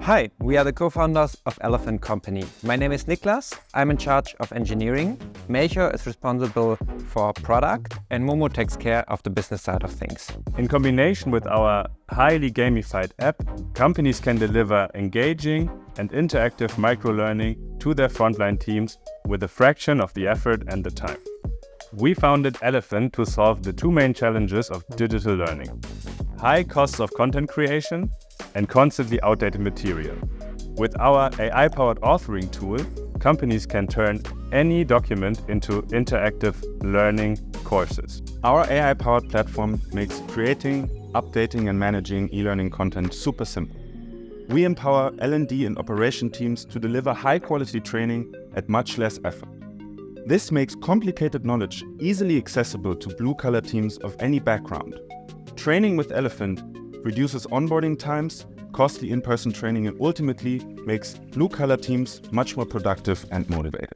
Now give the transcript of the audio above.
Hi, we are the co-founders of Elephant Company. My name is Niklas. I'm in charge of engineering. Melchior is responsible for product and Momo takes care of the business side of things. In combination with our highly gamified app, companies can deliver engaging and interactive micro-learning to their frontline teams with a fraction of the effort and the time. We founded Elephant to solve the two main challenges of digital learning: high costs of content creation and constantly outdated material. With our AI-powered authoring tool, companies can turn any document into interactive learning courses. Our AI-powered platform makes creating, updating and managing e-learning content super simple. We empower L&D and operation teams to deliver high-quality training at much less effort. This makes complicated knowledge easily accessible to blue-collar teams of any background. Training with Elephant reduces onboarding times, costly in-person training, and ultimately makes blue-collar teams much more productive and motivated.